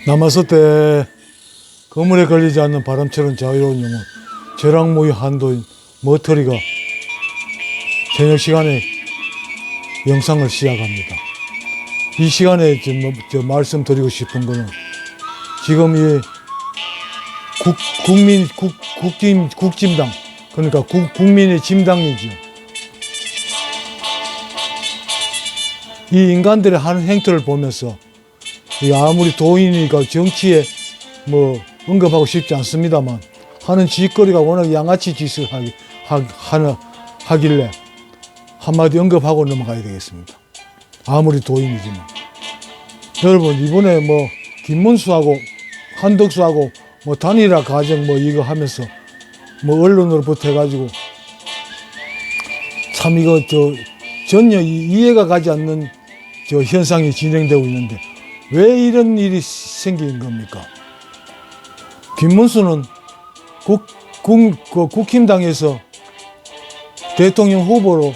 남았을 때 그물에 걸리지 않는 바람처럼 자유로운 영혼, 벼락모의 한도인 머터리가 저녁 시간에 영상을 시작합니다. 이 시간에 말씀드리고 싶은 거는 지금 이 국짐당, 그러니까 국민의 짐당이죠. 이 인간들의 하는 행태를 보면서 아무리 도인이니까 정치에 언급하고 싶지 않습니다만 하는 짓거리가 워낙 양아치 짓을 하길래 한마디 언급하고 넘어가야 되겠습니다. 아무리 도인이지만. 여러분, 이번에 김문수하고 한덕수하고 단일화 과정 이거 하면서 언론으로부터 해가지고 참 이거 전혀 이해가 가지 않는 현상이 진행되고 있는데 왜 이런 일이 생긴 겁니까? 김문수는 국힘당에서 대통령 후보로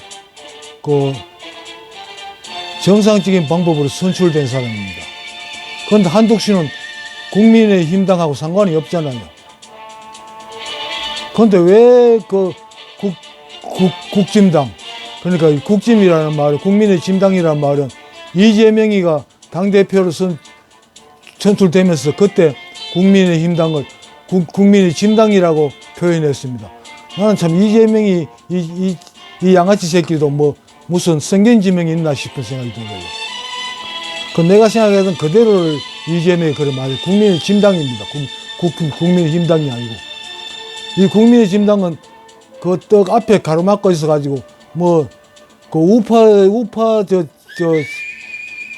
정상적인 방법으로 선출된 사람입니다. 그런데 한덕수는 국민의힘당하고 상관이 없잖아요. 그런데 왜 국짐당, 그러니까 국짐이라는 말은, 국민의 짐당이라는 말은 이재명이가 당대표로 선출되면서 그때 국민의힘당을 국민의 짐당이라고 표현했습니다. 나는 참 이재명이 이 양아치 새끼도 무슨 성견지명이 있나 싶은 생각이 들어요. 내가 생각했던 그대로를 이재명이 그래 말이에요. 국민의 짐당입니다. 국민의 힘당이 아니고. 이 국민의 짐당은 그 떡 앞에 가로막고 있어가지고 우파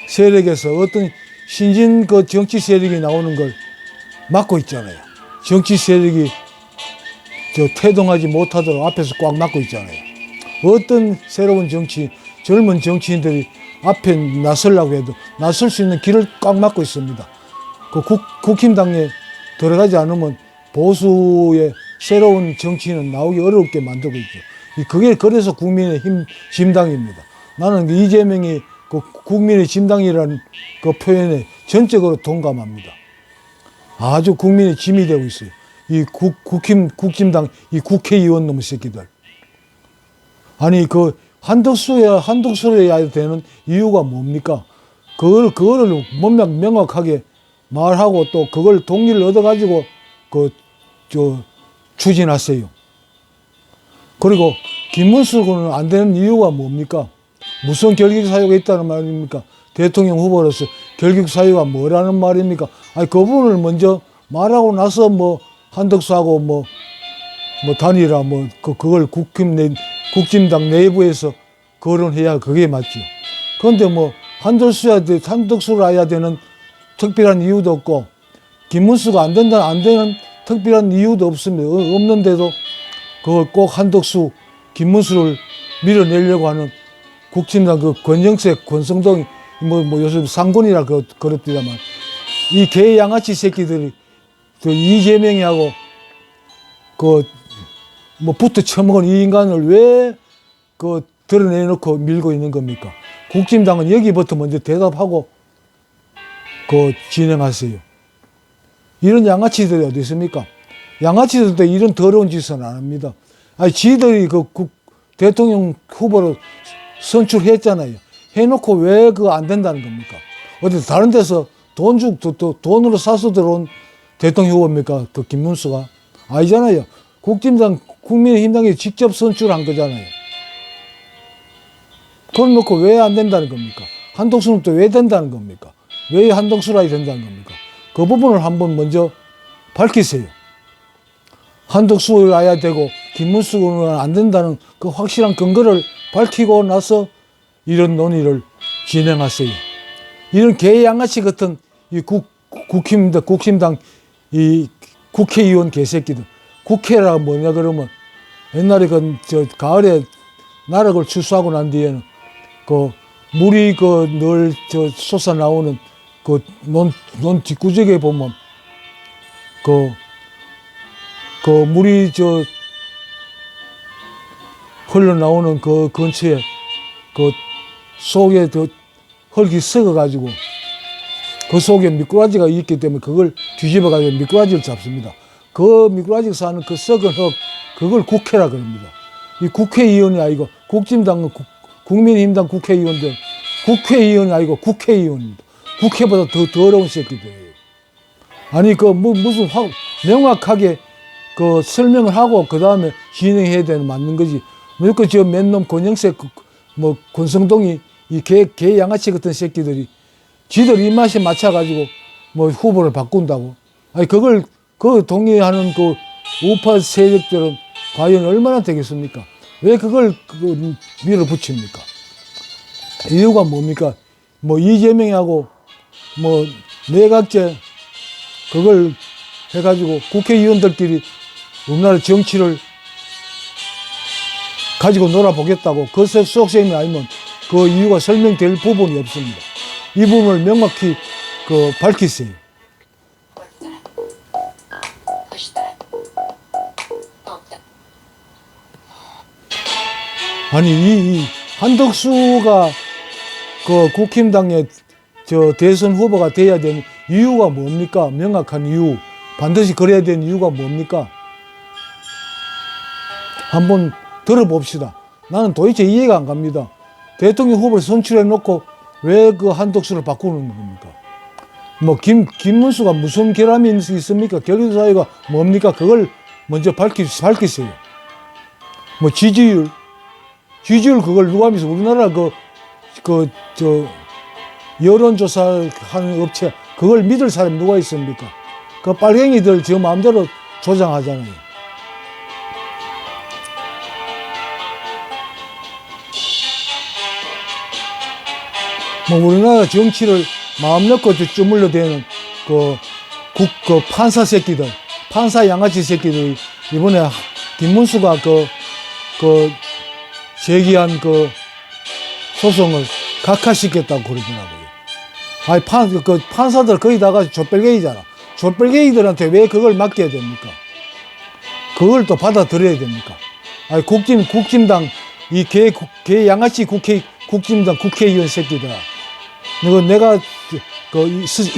세력에서 어떤 신진 정치 세력이 나오는 걸 막고 있잖아요. 정치 세력이 태동하지 못하도록 앞에서 꽉 막고 있잖아요. 어떤 새로운 젊은 정치인들이 앞에 나서려고 해도 나설 수 있는 길을 꽉 막고 있습니다. 국힘당에 들어가지 않으면 보수의 새로운 정치인은 나오기 어렵게 만들고 있죠. 그게 그래서 국민의 짐당입니다. 나는 이재명이 국민의 짐당이라는 표현에 전적으로 동감합니다. 아주 국민의 짐이 되고 있어요. 이 국짐당, 이 국회의원 놈의 새끼들. 아니, 한덕수를 해야 되는 이유가 뭡니까? 그거를 명확하게 말하고 또 그걸 동의를 얻어가지고, 추진하세요. 그리고 김문수는 안 되는 이유가 뭡니까? 무슨 결격 사유가 있다는 말입니까? 대통령 후보로서 결격 사유가 뭐라는 말입니까? 아니, 그분을 먼저 말하고 나서 한덕수하고 단일화 그걸 국짐당 내부에서 거론해야 그게 맞죠. 그런데 한덕수를 해야 되는 특별한 이유도 없고 김문수가 안 되는 특별한 이유도 없는데도 그걸 꼭 한덕수, 김문수를 밀어내려고 하는 국힘당 권영세, 권성동, 요즘 상권이라 그럽디다만 이 개 양아치 새끼들이 이재명이하고 붙어 처먹은 이 인간을 왜 드러내놓고 밀고 있는 겁니까? 국힘당은 여기부터 먼저 대답하고 진행하세요. 이런 양아치들이 어디 있습니까? 양아치들도 이런 더러운 짓은 안 합니다. 아니, 지들이 대통령 후보로 선출했잖아요. 해놓고 왜 그거 안 된다는 겁니까? 어디 다른 데서 돈으로 사서 들어온 대통령 후보입니까? 김문수가? 아니잖아요. 국힘당, 국민의힘당이 직접 선출한 거잖아요. 그걸 놓고 왜 안 된다는 겁니까? 한덕수는 또 왜 된다는 겁니까? 왜 한덕수라 된다는 겁니까? 그 부분을 한번 먼저 밝히세요. 한덕수를 해야 되고 김문수는 안 된다는 그 확실한 근거를 밝히고 나서 이런 논의를 진행하세요. 이런 개양아치 같은 이 국힘당 이 국회의원 개새끼들. 국회라 뭐냐 그러면 옛날에 가을에 나락을 추수하고 난 뒤에는 물이 늘 솟아 나오는 논 뒷구석에 보면 물이 흘러나오는 그 근처에 속에 흙이 썩어가지고 그 속에 미꾸라지가 있기 때문에 그걸 뒤집어가지고 미꾸라지를 잡습니다. 그 미꾸라지가 사는 그 썩은 흙, 그걸 국회라 그럽니다. 이 국회의원이 아니고 국진당, 국민의힘당 국회의원들, 국회의원이 아니고 국회의원입니다. 국회보다 더 더러운 새끼들이에요. 아니, 무슨 명확하게 그 설명을 하고 그 다음에 진행해야 되는 맞는 거지. 무조건 저 맨놈 권영세, 권성동이 이 개 양아치 같은 새끼들이 지들 입맛에 맞춰가지고 후보를 바꾼다고. 아니, 그거 동의하는 그 우파 세력들은 과연 얼마나 되겠습니까? 왜 그걸 밀어붙입니까? 이유가 뭡니까? 이재명하고 내각제 그걸 해가지고 국회의원들끼리 우리나라 정치를 가지고 놀아보겠다고 그 속셈이 아니면 그 이유가 설명될 부분이 없습니다. 이 부분을 명확히 밝히세요. 아니, 이 한덕수가 국힘당의 대선 후보가 돼야 되는 이유가 뭡니까? 명확한 이유. 반드시 그래야 되는 이유가 뭡니까? 한번 들어봅시다. 나는 도대체 이해가 안 갑니다. 대통령 후보를 선출해 놓고 왜 그 한덕수를 바꾸는 겁니까? 김문수가 무슨 결함이 있습니까? 결의도 사유가 뭡니까? 그걸 먼저 밝히세요. 지지율 그걸 누가 믿어? 우리나라 여론조사 하는 업체, 그걸 믿을 사람이 누가 있습니까? 그 빨갱이들 저 마음대로 조장하잖아요. 우리나라 정치를 마음 놓고 주물러 대는 판사 새끼들, 판사 양아치 새끼들, 이번에 김문수가 제기한 소송을 각하시켰다고 그러더라고요. 아니, 판사들 거의 다가 족벌갱이잖아. 족벌갱이들한테 왜 그걸 맡겨야 됩니까? 그걸 또 받아들여야 됩니까? 아니, 국진당, 이 개 양아치 국진당 국회의원 새끼들아. 내가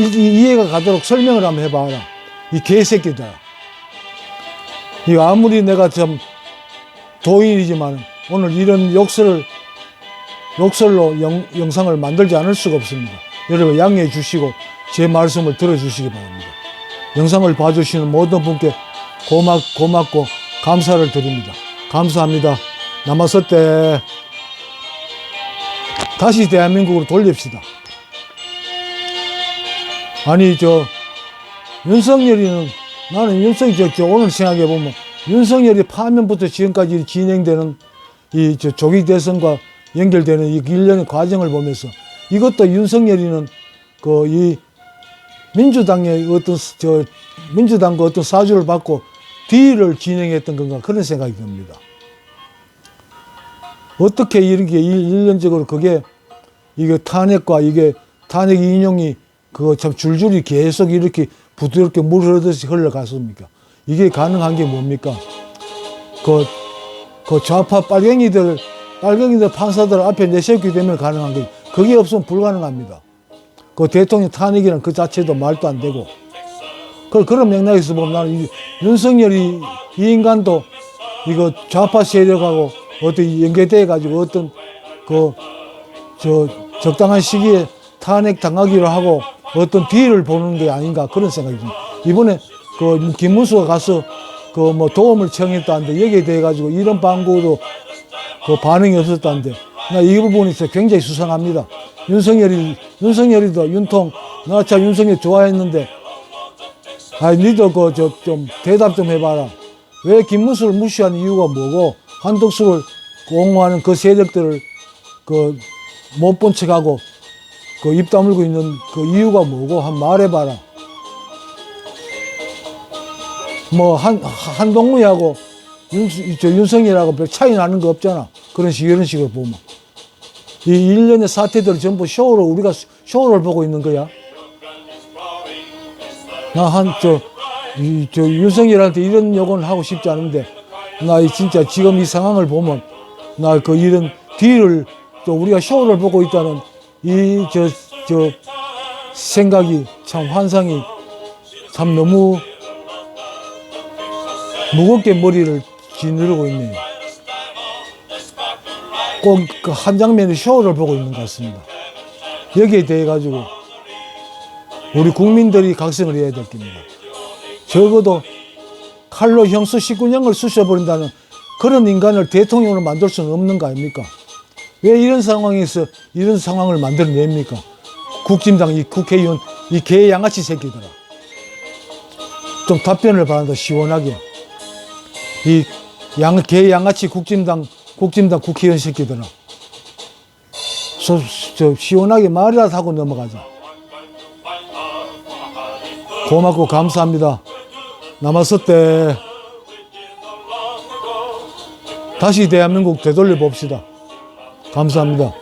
이해가 가도록 설명을 한번 해봐라. 이 개새끼들아. 아무리 내가 좀 도인이지만 오늘 이런 욕설로 영상을 만들지 않을 수가 없습니다. 여러분 양해해 주시고 제 말씀을 들어주시기 바랍니다. 영상을 봐주시는 모든 분께 고맙고 감사를 드립니다. 감사합니다. 남았을 때 다시 대한민국으로 돌립시다. 아니, 윤석열이는, 나는 오늘 생각해보면, 윤석열이 파면부터 지금까지 진행되는 조기 대선과 연결되는 이 일련의 과정을 보면서, 이것도 윤석열이는 이 민주당의 민주당과 어떤 사주를 받고 딜을 진행했던 건가, 그런 생각이 듭니다. 어떻게 이렇게 일련적으로 이게 탄핵과 탄핵 인용이 참 줄줄이 계속 이렇게 부드럽게 물 흐르듯이 흘러갔습니까? 이게 가능한 게 뭡니까? 좌파 빨갱이들 판사들 앞에 내세웠기 때문에 가능한 거예요. 그게 없으면 불가능합니다. 대통령 탄핵이란 그 자체도 말도 안 되고. 그런 맥락에서 보면 나는 윤석열이 이 인간도 좌파 세력하고 어떤 연계돼가지고 어떤 적당한 시기에 탄핵 당하기로 하고 어떤 뒤를 보는 게 아닌가 그런 생각이 듭니다. 이번에 김문수가 가서 도움을 청했다는데 여기에 대해 가지고 이런 방구도 반응이 없었다는데 이 부분이 굉장히 수상합니다. 윤석열이도 윤통 나 참 윤석열 좋아했는데 니도 좀 대답 좀 해봐라. 왜 김문수를 무시한 이유가 뭐고 한덕수를 옹호하는 그 세력들을 못 본 척하고 입 다물고 있는 이유가 뭐고 한번 말해봐라. 한동무하고 윤석열하고 별 차이 나는 거 없잖아. 이런 식으로 보면. 이 일련의 사태들을 전부 우리가 쇼를 보고 있는 거야. 윤석열한테 이런 욕은 하고 싶지 않은데, 진짜 지금 이 상황을 보면, 이런 뒤를 또 우리가 쇼를 보고 있다는 이 생각이 참 환상이 참 너무 무겁게 머리를 지느러고 있네요. 꼭 그 한 장면의 쇼를 보고 있는 것 같습니다. 여기에 대해 가지고 우리 국민들이 각성을 해야 될 겁니다. 적어도 칼로 형수 19년을 쑤셔버린다는 그런 인간을 대통령으로 만들 수는 없는 거 아닙니까? 왜 이런 상황에서 이런 상황을 만들어냅니까? 국진당 이 국회의원 이 개 양아치 새끼들아. 좀 답변을 바란다. 시원하게. 이 개 양아치 국진당 국회의원 새끼들아. 시원하게 말이라도 하고 넘어가자. 고맙고 감사합니다. 남았을 때 다시 대한민국 되돌려 봅시다. 감사합니다.